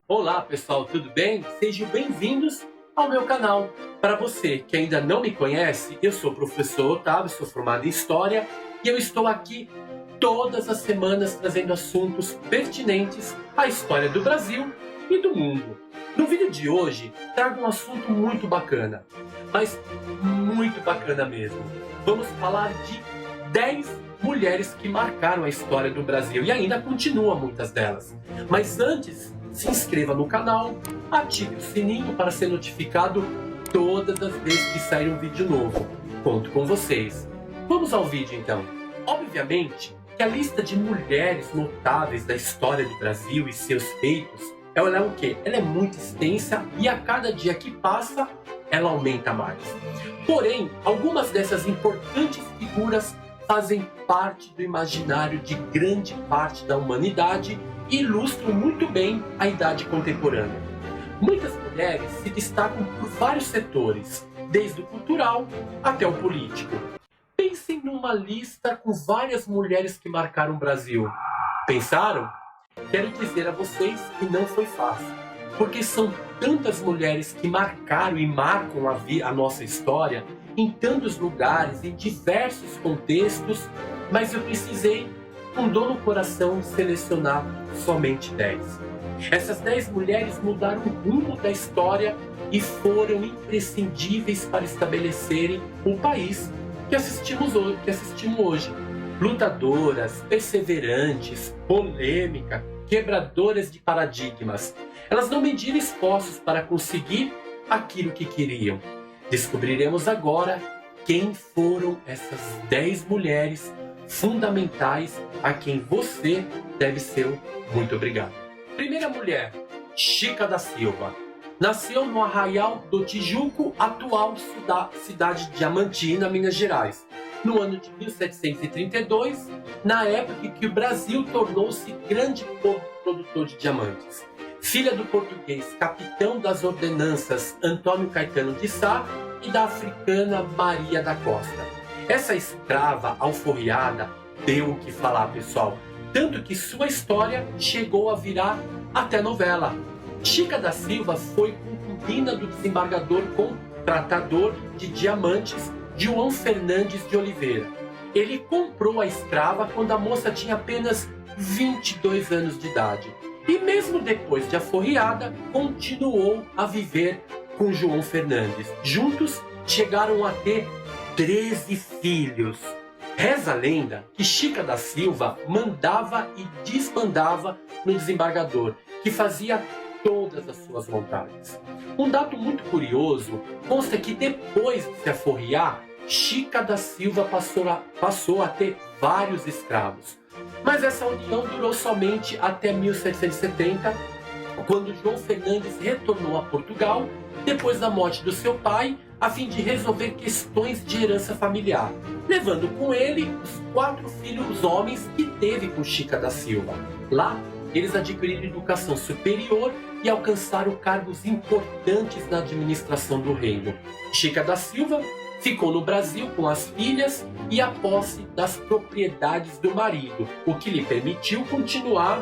Olá pessoal, tudo bem? Sejam bem-vindos ao meu canal. Para você que ainda não me conhece, eu sou o professor Otávio, sou formado em História e eu estou aqui todas as semanas trazendo assuntos pertinentes à história do Brasil e do mundo. No vídeo de hoje, trago um assunto muito bacana, mas muito bacana mesmo. Vamos falar de 10 mulheres que marcaram a história do Brasil e ainda continuam muitas delas. Mas antes, se inscreva no canal, ative o sininho para ser notificado todas as vezes que sair um vídeo novo. Conto com vocês. Vamos ao vídeo então. Obviamente que a lista de mulheres notáveis da história do Brasil e seus feitos, ela é o quê? Ela é muito extensa e a cada dia que passa, ela aumenta mais. Porém, algumas dessas importantes figuras fazem parte do imaginário de grande parte da humanidade e ilustram muito bem a idade contemporânea. Muitas mulheres se destacam por vários setores, desde o cultural até o político. Pensem numa lista com várias mulheres que marcaram o Brasil. Pensaram? Quero dizer a vocês que não foi fácil, porque são tantas mulheres que marcaram e marcam a nossa história em tantos lugares, em diversos contextos, mas eu precisei, com dor no coração, selecionar somente 10. Essas 10 mulheres mudaram o rumo da história e foram imprescindíveis para estabelecerem o país que assistimos hoje. Lutadoras, perseverantes, polêmica, quebradoras de paradigmas. Elas não mediram esforços para conseguir aquilo que queriam. Descobriremos agora quem foram essas 10 mulheres fundamentais a quem você deve ser muito obrigado. Primeira mulher, Chica da Silva. Nasceu no Arraial do Tijuco, atual cidade de Diamantina, Minas Gerais, no ano de 1732, na época em que o Brasil tornou-se grande produtor de diamantes. Filha do português capitão das ordenanças Antônio Caetano de Sá e da africana Maria da Costa. Essa escrava alforriada deu o que falar, pessoal, tanto que sua história chegou a virar até novela. Chica da Silva foi concubina do desembargador contratador de diamantes João Fernandes de Oliveira. Ele comprou a escrava quando a moça tinha apenas 22 anos de idade. E mesmo depois de aforriada, continuou a viver com João Fernandes. Juntos, chegaram a ter 13 filhos. Reza a lenda que Chica da Silva mandava e desmandava no desembargador, que fazia todas as suas vontades. Um dado muito curioso consta que depois de se aforriar, Chica da Silva passou a ter vários escravos. Mas essa união durou somente até 1770, quando João Fernandes retornou a Portugal depois da morte do seu pai, a fim de resolver questões de herança familiar, levando com ele os 4 filhos homens que teve com Chica da Silva. Lá, eles adquiriram educação superior e alcançaram cargos importantes na administração do reino. Chica da Silva ficou no Brasil com as filhas e a posse das propriedades do marido, o que lhe permitiu continuar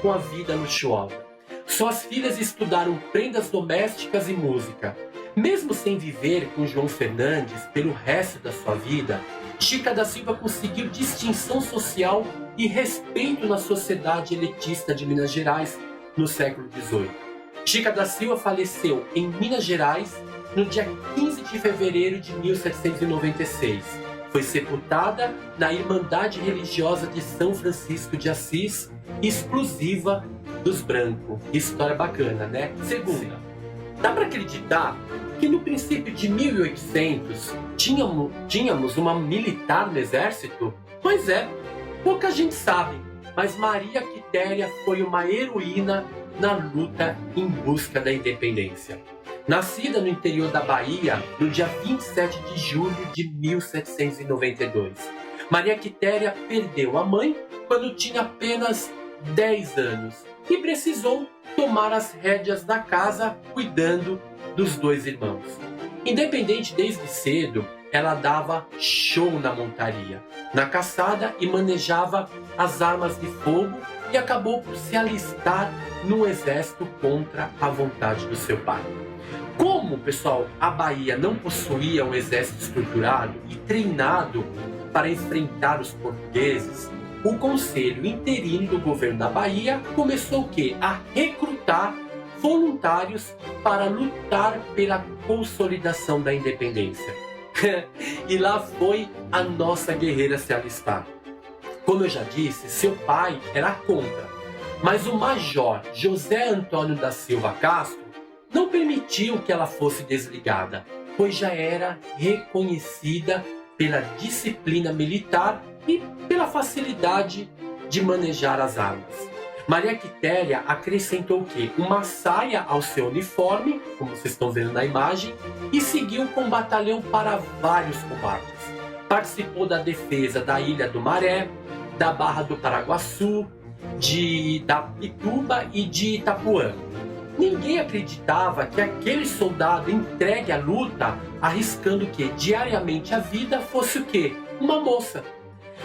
com a vida luxuosa. Suas filhas estudaram prendas domésticas e música. Mesmo sem viver com João Fernandes pelo resto da sua vida, Chica da Silva conseguiu distinção social e respeito na sociedade elitista de Minas Gerais no século XVIII. Chica da Silva faleceu em Minas Gerais no dia 15 de fevereiro de 1796. Foi sepultada na Irmandade Religiosa de São Francisco de Assis, exclusiva dos brancos. História bacana, né? Segunda, dá para acreditar que no princípio de 1800 tínhamos uma militar no exército? Pois é, pouca gente sabe, mas Maria Quitéria foi uma heroína na luta em busca da independência. Nascida no interior da Bahia, no dia 27 de julho de 1792. Maria Quitéria perdeu a mãe quando tinha apenas 10 anos e precisou tomar as rédeas da casa cuidando dos 2 irmãos. Independente desde cedo, ela dava show na montaria, na caçada e manejava as armas de fogo e acabou por se alistar no exército contra a vontade do seu pai. Como, pessoal, a Bahia não possuía um exército estruturado e treinado para enfrentar os portugueses, o Conselho Interino do Governo da Bahia começou a recrutar voluntários para lutar pela consolidação da independência. E lá foi a nossa guerreira se alistar. Como eu já disse, seu pai era contra, mas o major José Antônio da Silva Castro não permitiu que ela fosse desligada, pois já era reconhecida pela disciplina militar e pela facilidade de manejar as armas. Maria Quitéria acrescentou uma saia ao seu uniforme, como vocês estão vendo na imagem, e seguiu com o batalhão para vários combates. Participou da defesa da Ilha do Maré, da Barra do Paraguaçu, da Pituba e de Itapuã. Ninguém acreditava que aquele soldado entregue à luta, arriscando diariamente a vida, fosse uma moça.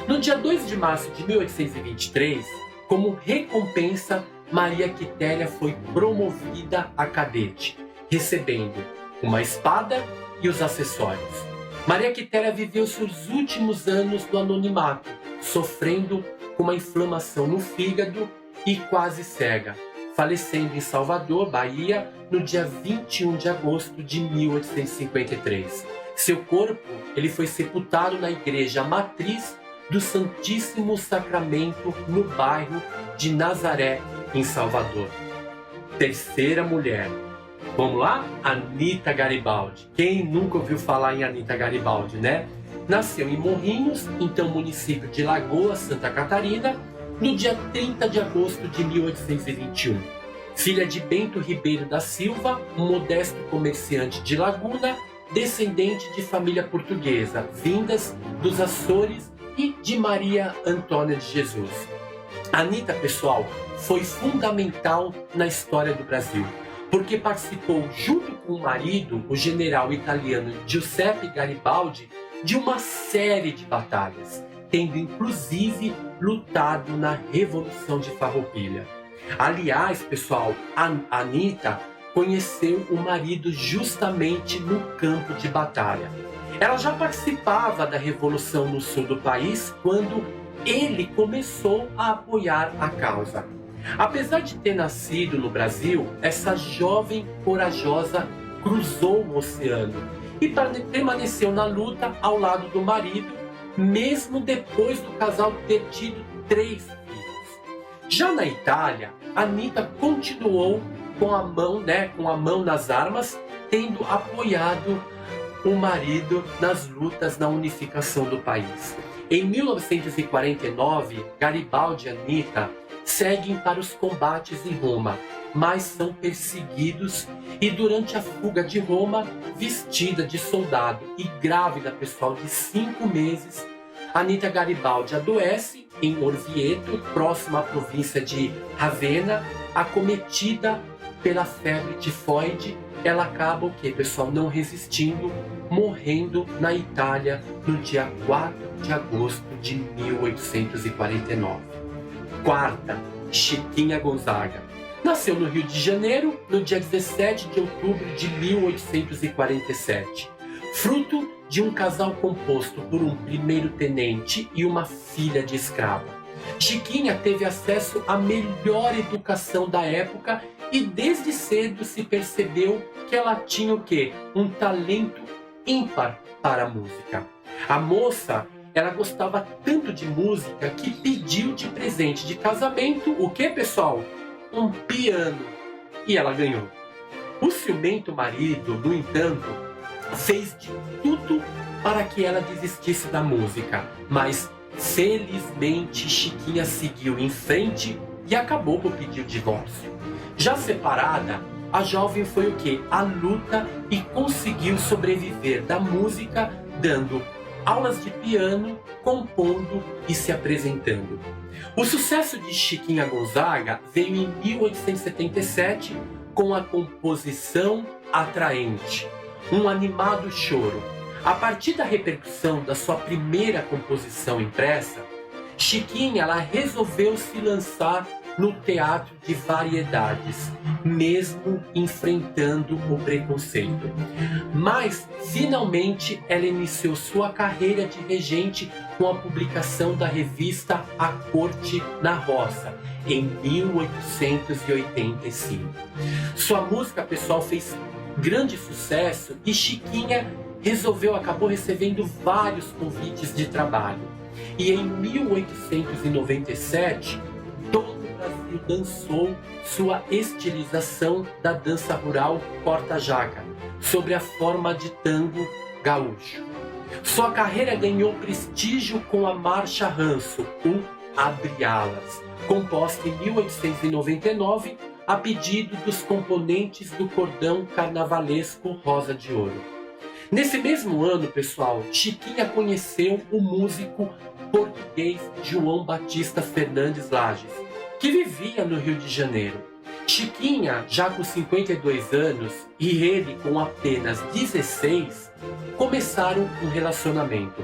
No dia 2 de março de 1823, como recompensa, Maria Quitéria foi promovida a cadete, recebendo uma espada e os acessórios. Maria Quitéria viveu seus últimos anos no anonimato, sofrendo com uma inflamação no fígado e quase cega, falecendo em Salvador, Bahia, no dia 21 de agosto de 1853. Seu corpo foi sepultado na Igreja Matriz do Santíssimo Sacramento, no bairro de Nazaré, em Salvador. Terceira mulher. Vamos lá? Anita Garibaldi. Quem nunca ouviu falar em Anita Garibaldi, né? Nasceu em Morrinhos, então município de Lagoa, Santa Catarina, no dia 30 de agosto de 1821. Filha de Bento Ribeiro da Silva, um modesto comerciante de Laguna, descendente de família portuguesa, vindas dos Açores, e de Maria Antônia de Jesus. Anita, pessoal, foi fundamental na história do Brasil, porque participou junto com o marido, o general italiano Giuseppe Garibaldi, de uma série de batalhas, tendo inclusive lutado na Revolução de Farroupilha. Aliás, pessoal, a Anita conheceu o marido justamente no campo de batalha. Ela já participava da Revolução no sul do país quando ele começou a apoiar a causa. Apesar de ter nascido no Brasil, essa jovem corajosa cruzou o oceano e permaneceu na luta ao lado do marido, mesmo depois do casal ter tido 3 filhos. Já na Itália, Anita continuou com a mão nas armas, tendo apoiado o marido nas lutas na unificação do país. Em 1949, Garibaldi e Anita seguem para os combates em Roma, mas são perseguidos e durante a fuga de Roma, vestida de soldado e grávida, pessoal, de 5 meses, Anita Garibaldi adoece em Orvieto, próxima à província de Ravenna, acometida pela febre tifoide. Ela acaba pessoal, não resistindo, morrendo na Itália no dia 4 de agosto de 1849. Quarta, Chiquinha Gonzaga. Nasceu no Rio de Janeiro no dia 17 de outubro de 1847. Fruto de um casal composto por um primeiro-tenente e uma filha de escrava. Chiquinha teve acesso à melhor educação da época e desde cedo se percebeu que ela tinha um talento ímpar para a música. A moça, ela gostava tanto de música que pediu de presente de casamento pessoal? Um piano. E ela ganhou. O ciumento marido, no entanto, fez de tudo para que ela desistisse da música, mas felizmente Chiquinha seguiu em frente e acabou por pedir o divórcio. Já separada, a jovem foi à luta e conseguiu sobreviver da música, dando aulas de piano, compondo e se apresentando. O sucesso de Chiquinha Gonzaga veio em 1877 com a composição Atraente, um animado choro. A partir da repercussão da sua primeira composição impressa, Chiquinha ela resolveu se lançar no teatro de variedades, mesmo enfrentando o preconceito. Mas, finalmente, ela iniciou sua carreira de regente com a publicação da revista A Corte na Roça, em 1885. Sua música, pessoal, fez grande sucesso e Chiquinha acabou recebendo vários convites de trabalho. E em 1897, todo o Brasil dançou sua estilização da dança rural corta-jaca, sob a forma de tango gaúcho. Sua carreira ganhou prestígio com a Marcha Ranço, o Abre Alas, composta em 1899 a pedido dos componentes do cordão carnavalesco Rosa de Ouro. Nesse mesmo ano, pessoal, Chiquinha conheceu o músico português João Batista Fernandes Lages, que vivia no Rio de Janeiro. Chiquinha, já com 52 anos, e ele com apenas 16, começaram um relacionamento.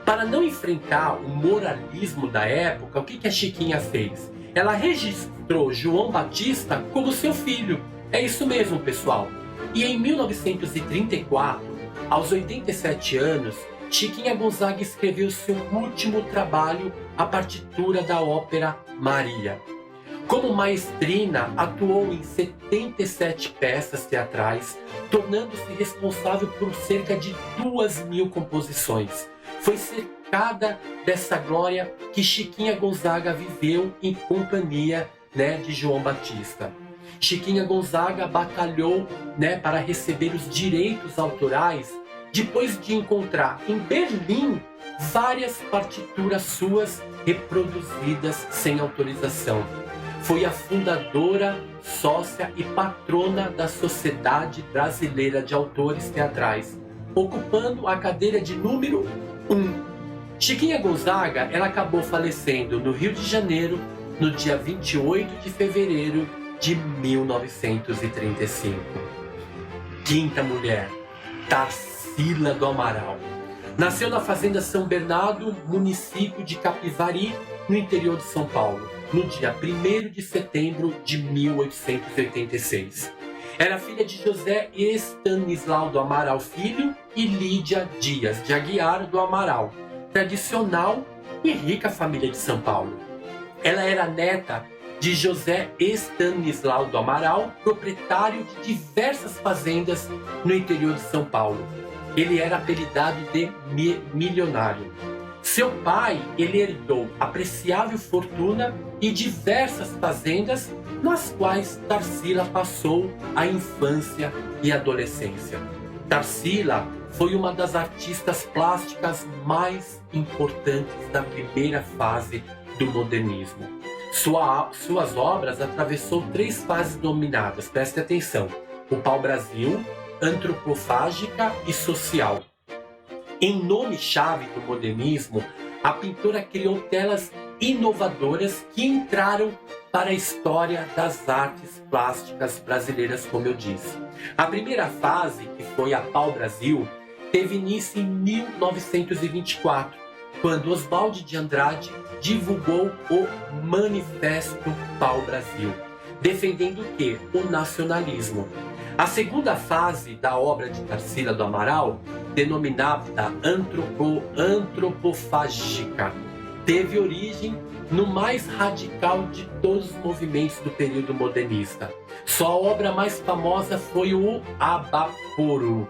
Para não enfrentar o moralismo da época, o que a Chiquinha fez? Ela registrou João Batista como seu filho. É isso mesmo, pessoal. E em 1934, aos 87 anos, Chiquinha Gonzaga escreveu seu último trabalho, a partitura da ópera Maria. Como maestrina, atuou em 77 peças teatrais, tornando-se responsável por cerca de 2.000 composições. Foi cercada dessa glória que Chiquinha Gonzaga viveu em companhia, de João Batista. Chiquinha Gonzaga batalhou, para receber os direitos autorais depois de encontrar em Berlim várias partituras suas reproduzidas sem autorização. Foi a fundadora, sócia e patrona da Sociedade Brasileira de Autores Teatrais, ocupando a cadeira de número 1. Chiquinha Gonzaga ela acabou falecendo no Rio de Janeiro no dia 28 de fevereiro de 1935. Quinta mulher, Tarsila do Amaral. Nasceu na Fazenda São Bernardo, município de Capivari, no interior de São Paulo, no dia 1º de setembro de 1886. Era filha de José Estanislau do Amaral Filho e Lídia Dias de Aguiar do Amaral, tradicional e rica família de São Paulo. Ela era neta de José Estanislau do Amaral, proprietário de diversas fazendas no interior de São Paulo. Ele era apelidado de milionário. Seu pai, ele herdou apreciável fortuna e diversas fazendas nas quais Tarsila passou a infância e adolescência. Tarsila foi uma das artistas plásticas mais importantes da primeira fase do modernismo. Suas obras atravessou 3 fases dominadas, preste atenção: o pau-brasil, antropofágica e social. Em nome-chave do modernismo, a pintora criou telas inovadoras que entraram para a história das artes plásticas brasileiras, como eu disse. A primeira fase, que foi a pau-brasil, teve início em 1924, quando Oswald de Andrade divulgou o Manifesto Pau-Brasil, defendendo o quê? O nacionalismo. A segunda fase da obra de Tarsila do Amaral, denominada antropofágica, teve origem no mais radical de todos os movimentos do período modernista. Sua obra mais famosa foi o Abaporu.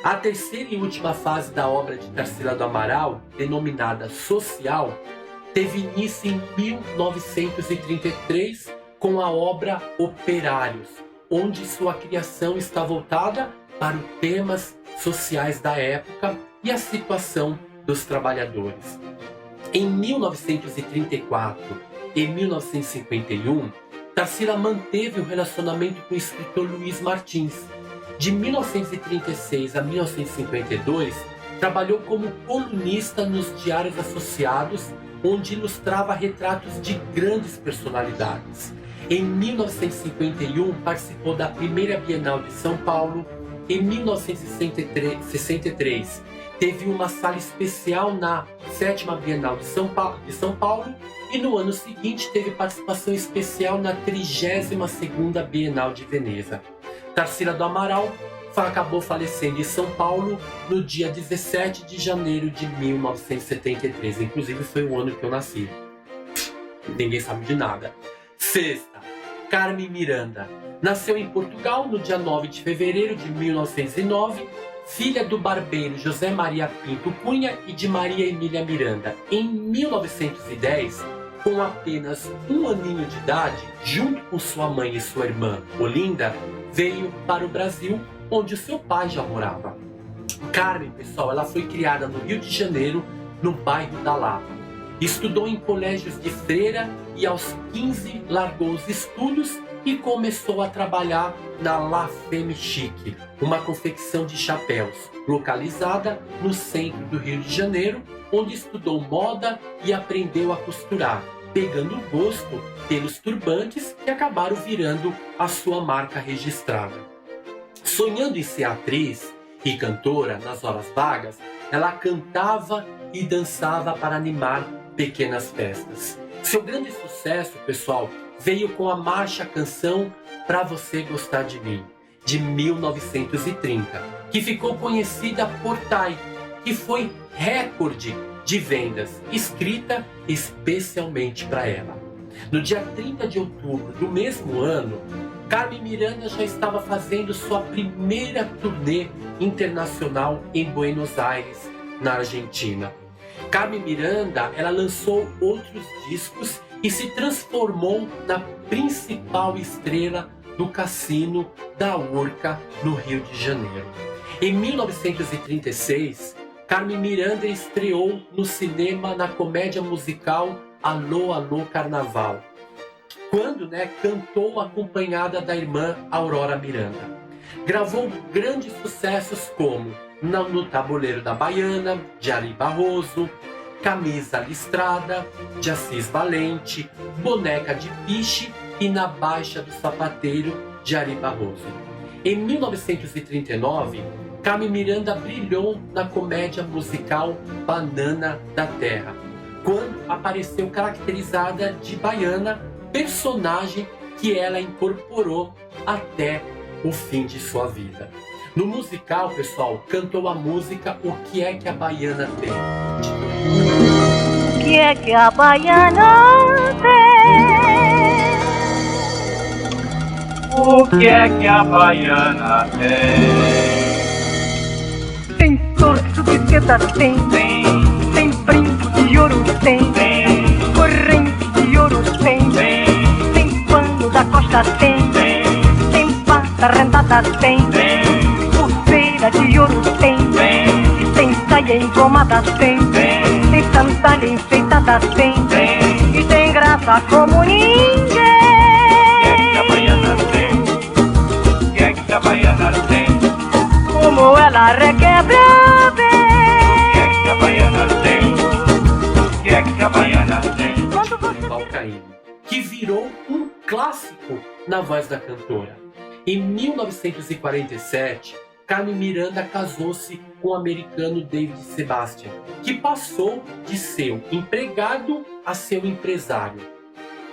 A terceira e última fase da obra de Tarsila do Amaral, denominada social, teve início em 1933 com a obra Operários, onde sua criação está voltada para os temas sociais da época e a situação dos trabalhadores. Em 1934 e 1951, Tarsila manteve o relacionamento com o escritor Luiz Martins. De 1936 a 1952, trabalhou como colunista nos diários associados, onde ilustrava retratos de grandes personalidades. Em 1951, participou da primeira Bienal de São Paulo. em 1963, teve uma sala especial na 7ª Bienal de São Paulo e no ano seguinte teve participação especial na 32ª Bienal de Veneza. Tarsila do Amaral acabou falecendo em São Paulo no dia 17 de janeiro de 1973. Inclusive foi o ano que eu nasci. Ninguém sabe de nada. Sexta, Carmen Miranda. Nasceu em Portugal no dia 9 de fevereiro de 1909, filha do barbeiro José Maria Pinto Cunha e de Maria Emília Miranda. Em 1910, com apenas 1 aninho de idade, junto com sua mãe e sua irmã, Olinda, veio para o Brasil, onde o seu pai já morava. Carmen, pessoal, ela foi criada no Rio de Janeiro, no bairro da Lapa. Estudou em colégios de freira e aos 15 largou os estudos e começou a trabalhar na La Femme Chic, uma confecção de chapéus, localizada no centro do Rio de Janeiro, onde estudou moda e aprendeu a costurar, pegando gosto pelos turbantes que acabaram virando a sua marca registrada. Sonhando em ser atriz e cantora nas horas vagas, ela cantava e dançava para animar pequenas festas. Seu grande sucesso, pessoal, veio com a marcha-canção Pra Você Gostar de Mim, de 1930, que ficou conhecida por Tai, que foi recorde de vendas, escrita especialmente para ela. No dia 30 de outubro do mesmo ano, Carmen Miranda já estava fazendo sua primeira turnê internacional em Buenos Aires, na Argentina. Carmen Miranda, ela lançou outros discos e se transformou na principal estrela do cassino da Urca, no Rio de Janeiro. Em 1936, Carmen Miranda estreou no cinema na comédia musical Alô, Alô, Carnaval, quando cantou acompanhada da irmã Aurora Miranda. Gravou grandes sucessos como No Tabuleiro da Baiana, de Ari Barroso, Camisa Listrada, de Assis Valente, Boneca de Piche e Na Baixa do Sapateiro, de Ari Barroso. Em 1939, Carmen Miranda brilhou na comédia musical Banana da Terra, quando apareceu caracterizada de baiana, personagem que ela incorporou até o fim de sua vida. No musical, pessoal, cantou a música O Que É Que a Baiana Tem? O que é que a baiana tem? O que é que a baiana tem? Tem torso de seda, tem brinco de ouro, tem corrente de ouro, tem pano da costa, tem pata rendada, tem pulseira de ouro, tem saia engomada, tem sandália enfeitada, tem e tem graça como ninguém. O que é que a baiana tem? Como ela requebra bem. O que é que a baiana tem? O que é que a baiana tem? Valcaíno, que virou um clássico na voz da cantora. Em 1947, Carmen Miranda casou-se com o americano David Sebastian, que passou de seu empregado a seu empresário.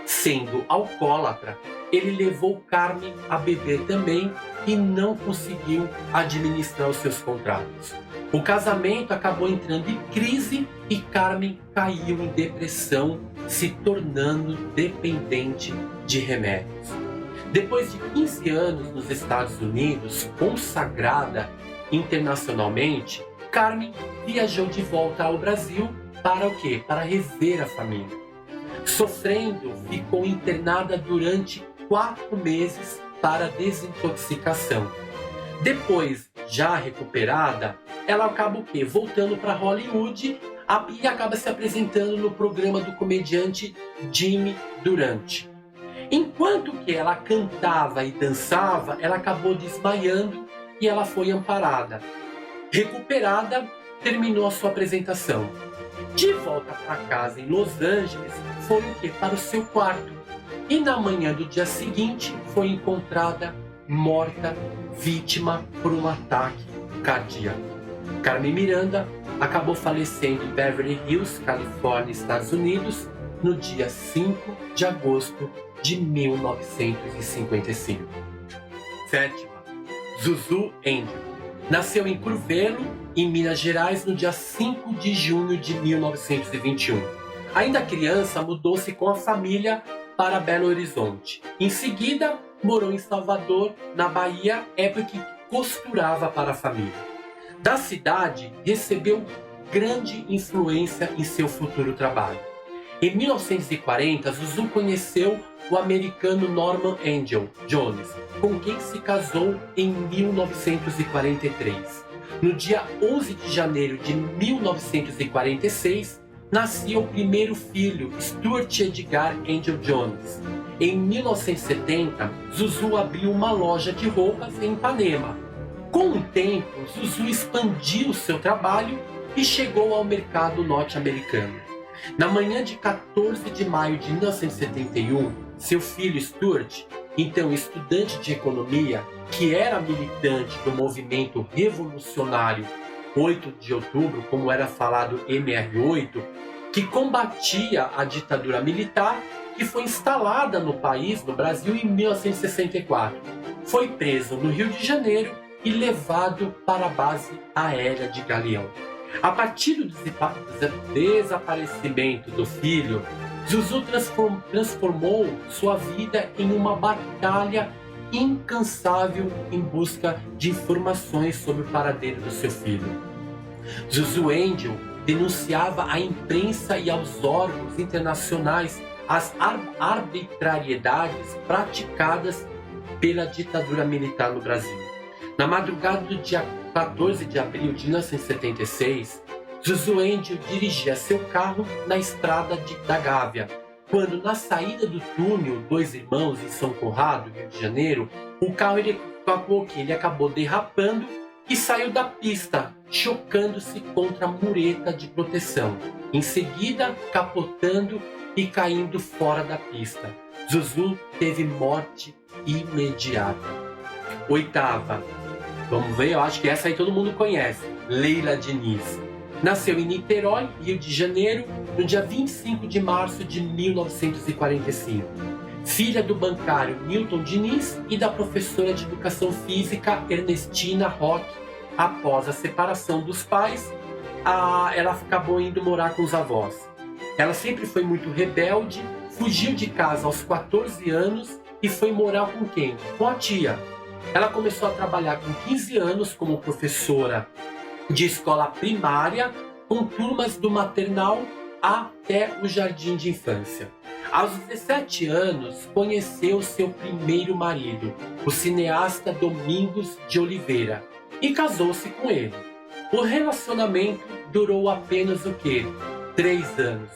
Sendo alcoólatra, ele levou Carmen a beber também e não conseguiu administrar os seus contratos. O casamento acabou entrando em crise e Carmen caiu em depressão, se tornando dependente de remédios. Depois de 15 anos nos Estados Unidos, consagrada internacionalmente, Carmen viajou de volta ao Brasil para o quê? Para rever a família. Sofrendo, ficou internada durante 4 meses para desintoxicação. Depois, já recuperada, ela acaba o quê? Voltando para Hollywood e acaba se apresentando no programa do comediante Jimmy Durante. Enquanto que ela cantava e dançava, ela acabou desmaiando e ela foi amparada. Recuperada, terminou a sua apresentação. De volta para casa em Los Angeles, foi o quê? Para o seu quarto. E na manhã do dia seguinte, foi encontrada morta, vítima por um ataque cardíaco. Carmen Miranda acabou falecendo em Beverly Hills, Califórnia, Estados Unidos, no dia 5 de agosto de 1955. Sétima, Zuzu Angel. Nasceu em Curvelo, em Minas Gerais, no dia 5 de junho de 1921. Ainda criança, mudou-se com a família para Belo Horizonte. Em seguida, morou em Salvador, na Bahia, época que costurava para a família. Da cidade, recebeu grande influência em seu futuro trabalho. Em 1940, Zuzu conheceu o americano Norman Angel Jones, com quem se casou em 1943. No dia 11 de janeiro de 1946, nascia o primeiro filho, Stuart Edgar Angel Jones. Em 1970, Zuzu abriu uma loja de roupas em Ipanema. Com o tempo, Zuzu expandiu seu trabalho e chegou ao mercado norte-americano. Na manhã de 14 de maio de 1971, seu filho Stuart, então estudante de economia, que era militante do movimento revolucionário 8 de outubro, como era falado MR8, que combatia a ditadura militar que foi instalada no país, no Brasil, em 1964. Foi preso no Rio de Janeiro e levado para a base aérea de Galeão. A partir do desaparecimento do filho, Zuzu transformou sua vida em uma batalha incansável em busca de informações sobre o paradeiro do seu filho. Zuzu Angel denunciava à imprensa e aos órgãos internacionais as arbitrariedades praticadas pela ditadura militar no Brasil. Na madrugada do dia 14 de abril de 1976, Zuzu Angel dirigia seu carro na estrada da Gávea, quando na saída do túnel Dois Irmãos, em São Conrado, Rio de Janeiro, o carro ele acabou derrapando e saiu da pista, chocando-se contra a mureta de proteção, em seguida capotando e caindo fora da pista. Zuzu teve morte imediata. Oitava, vamos ver, eu acho que essa aí todo mundo conhece, Leila Diniz. Nasceu em Niterói, Rio de Janeiro, no dia 25 de março de 1945. Filha do bancário Milton Diniz e da professora de educação física Ernestina Roque. Após a separação dos pais, ela acabou indo morar com os avós. Ela sempre foi muito rebelde, fugiu de casa aos 14 anos e foi morar com quem? Com a tia. Ela começou a trabalhar com 15 anos como professora de escola primária, com turmas do maternal até o jardim de infância. Aos 17 anos, conheceu seu primeiro marido, o cineasta Domingos de Oliveira, e casou-se com ele. O relacionamento durou apenas 3 anos.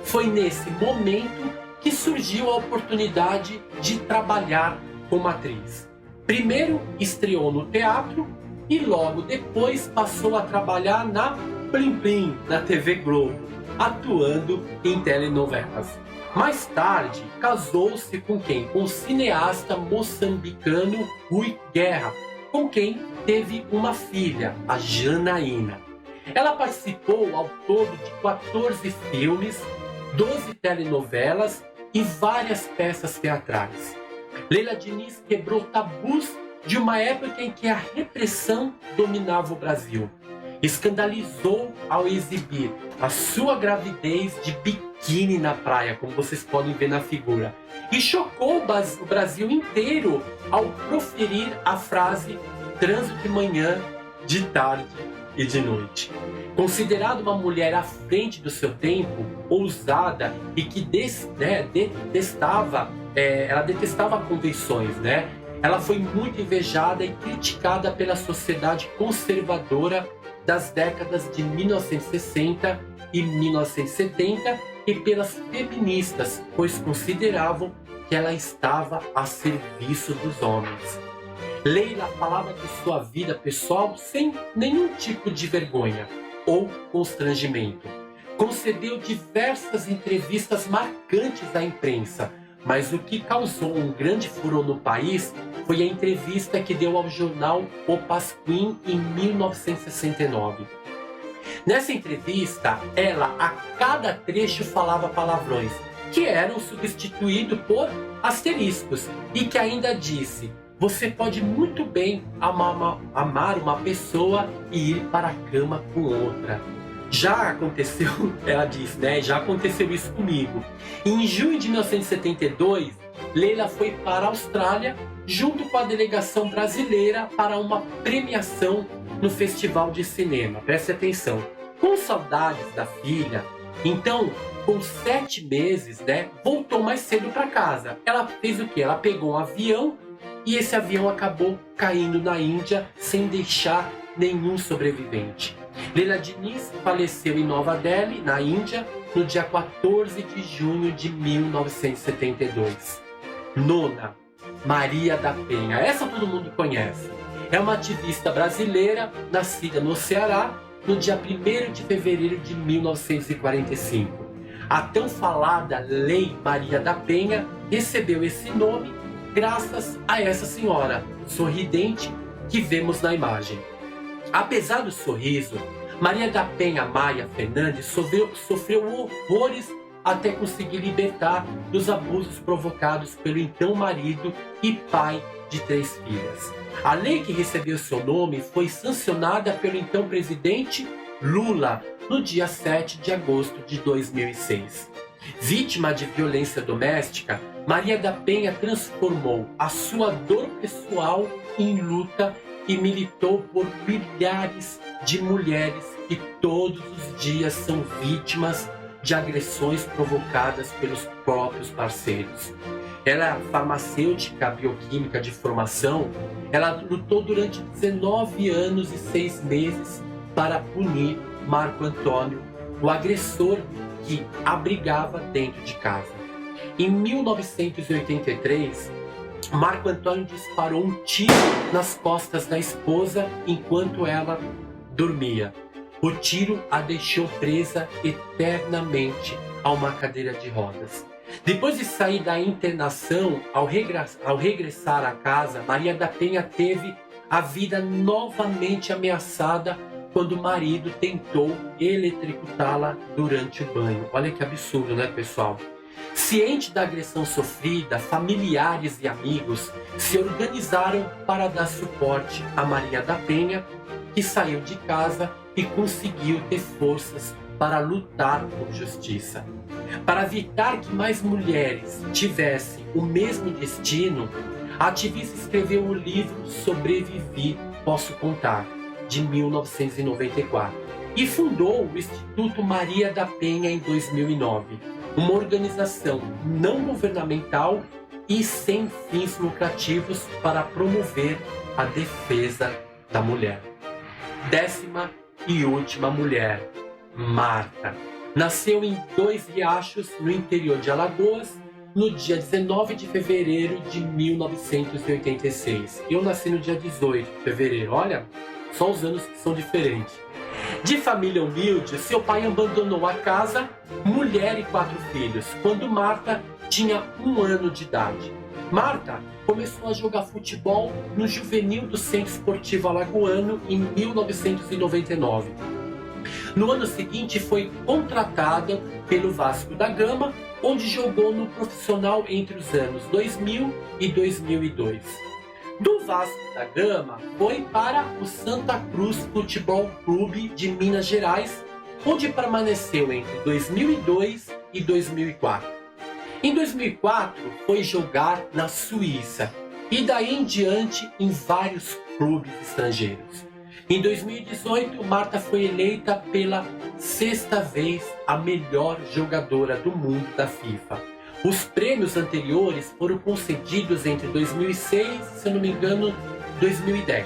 Foi nesse momento que surgiu a oportunidade de trabalhar como atriz. Primeiro estreou no teatro e logo depois passou a trabalhar na Plim Plim, na TV Globo, atuando em telenovelas. Mais tarde, casou-se com quem? Com o cineasta moçambicano Rui Guerra, com quem teve uma filha, a Janaína. Ela participou ao todo de 14 filmes, 12 telenovelas e várias peças teatrais. Leila Diniz quebrou tabus de uma época em que a repressão dominava o Brasil. Escandalizou ao exibir a sua gravidez de biquíni na praia, como vocês podem ver na figura. E chocou o Brasil inteiro ao proferir a frase "transo de manhã, de tarde e de noite". Considerada uma mulher à frente do seu tempo, ousada e que ela detestava convenções, né? Ela foi muito invejada e criticada pela sociedade conservadora das décadas de 1960 e 1970 e pelas feministas, pois consideravam que ela estava a serviço dos homens. Leila falava de sua vida pessoal sem nenhum tipo de vergonha ou constrangimento. Concedeu diversas entrevistas marcantes à imprensa, mas o que causou um grande furor no país foi a entrevista que deu ao jornal O Pasquim em 1969. Nessa entrevista, ela a cada trecho falava palavrões, que eram substituídos por asteriscos, e que ainda disse: você pode muito bem amar uma pessoa e ir para a cama com outra. Já aconteceu, ela diz, né? Já aconteceu isso comigo. Em junho de 1972, Leila foi para a Austrália junto com a delegação brasileira para uma premiação no Festival de Cinema. Preste atenção. Com saudades da filha, então, com 7 meses, né, voltou mais cedo para casa. Ela fez o quê? Ela pegou um avião e esse avião acabou caindo na Índia sem deixar nenhum sobrevivente. Leila Diniz faleceu em Nova Delhi, na Índia, no dia 14 de junho de 1972. Nona, Maria da Penha. Essa todo mundo conhece. É uma ativista brasileira, nascida no Ceará, no dia 1º de fevereiro de 1945. A tão falada Lei Maria da Penha recebeu esse nome graças a essa senhora sorridente que vemos na imagem. Apesar do sorriso, Maria da Penha Maia Fernandes sofreu horrores até conseguir libertar dos abusos provocados pelo então marido e pai de 3 filhas. A lei que recebeu seu nome foi sancionada pelo então presidente Lula no dia 7 de agosto de 2006. Vítima de violência doméstica, Maria da Penha transformou a sua dor pessoal em luta e militou por milhares de mulheres que todos os dias são vítimas de agressões provocadas pelos próprios parceiros. Ela é farmacêutica bioquímica de formação. Ela lutou durante 19 anos e 6 meses para punir Marco Antônio, o agressor que abrigava dentro de casa. Em 1983, Marco Antônio disparou um tiro nas costas da esposa enquanto ela dormia. O tiro a deixou presa eternamente a uma cadeira de rodas. Depois de sair da internação, ao regressar à casa, Maria da Penha teve a vida novamente ameaçada quando o marido tentou eletrocutá-la durante o banho. Olha que absurdo, né, pessoal? Ciente da agressão sofrida, familiares e amigos se organizaram para dar suporte a Maria da Penha, que saiu de casa e conseguiu ter forças para lutar por justiça. Para evitar que mais mulheres tivessem o mesmo destino, a ativista escreveu o livro Sobrevivi, Posso Contar, de 1994, e fundou o Instituto Maria da Penha em 2009, uma organização não governamental e sem fins lucrativos para promover a defesa da mulher. 10ª e última mulher, Marta. Nasceu em 2 Riachos, no interior de Alagoas, no dia 19 de fevereiro de 1986. Eu nasci no dia 18 de fevereiro, olha, só os anos que são diferentes. De família humilde, seu pai abandonou a casa, mulher e 4 filhos, quando Marta tinha 1 ano de idade. Marta começou a jogar futebol no juvenil do Centro Esportivo Alagoano em 1999. No ano seguinte, foi contratada pelo Vasco da Gama, onde jogou no profissional entre os anos 2000 e 2002. Do Vasco da Gama, foi para o Santa Cruz Futebol Clube de Minas Gerais, onde permaneceu entre 2002 e 2004. Em 2004, foi jogar na Suíça e daí em diante em vários clubes estrangeiros. Em 2018, Marta foi eleita pela 6ª vez a melhor jogadora do mundo da FIFA. Os prêmios anteriores foram concedidos entre 2006 e, se eu não me engano, 2010.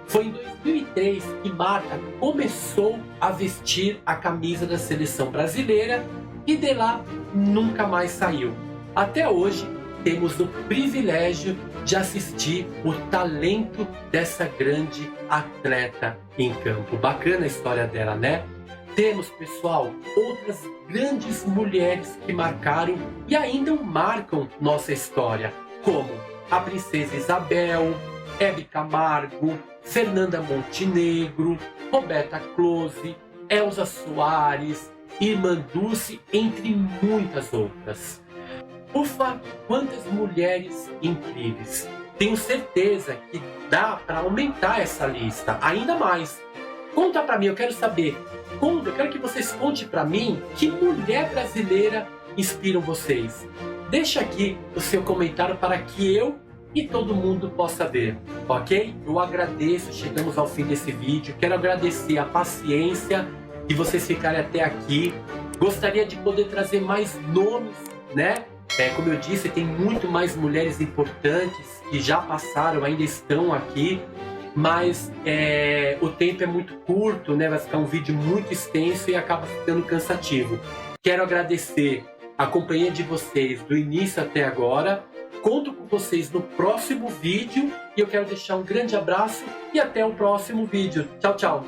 Foi em 2003 que Marta começou a vestir a camisa da seleção brasileira e de lá nunca mais saiu. Até hoje, temos o privilégio de assistir o talento dessa grande atleta em campo. Bacana a história dela, né? Temos, pessoal, outras grandes mulheres que marcaram e ainda marcam nossa história. como a Princesa Isabel, Hebe Camargo, Fernanda Montenegro, Roberta Close, Elza Soares, Irmã Dulce, entre muitas outras. Ufa, quantas mulheres incríveis! Tenho certeza que dá para aumentar essa lista ainda mais. Conta para mim, eu quero saber. Eu quero que vocês contem para mim que mulher brasileira inspiram vocês. Deixa aqui o seu comentário para que eu e todo mundo possa ver, ok? Eu agradeço, chegamos ao fim desse vídeo. Quero agradecer a paciência de vocês ficarem até aqui. Gostaria de poder trazer mais nomes, né? Como eu disse, tem muito mais mulheres importantes que já passaram, ainda estão aqui, mas o tempo é muito curto, né? Vai ficar um vídeo muito extenso e acaba ficando cansativo. Quero agradecer a companhia de vocês do início até agora. Conto com vocês no próximo vídeo e eu quero deixar um grande abraço e até o próximo vídeo. Tchau, tchau!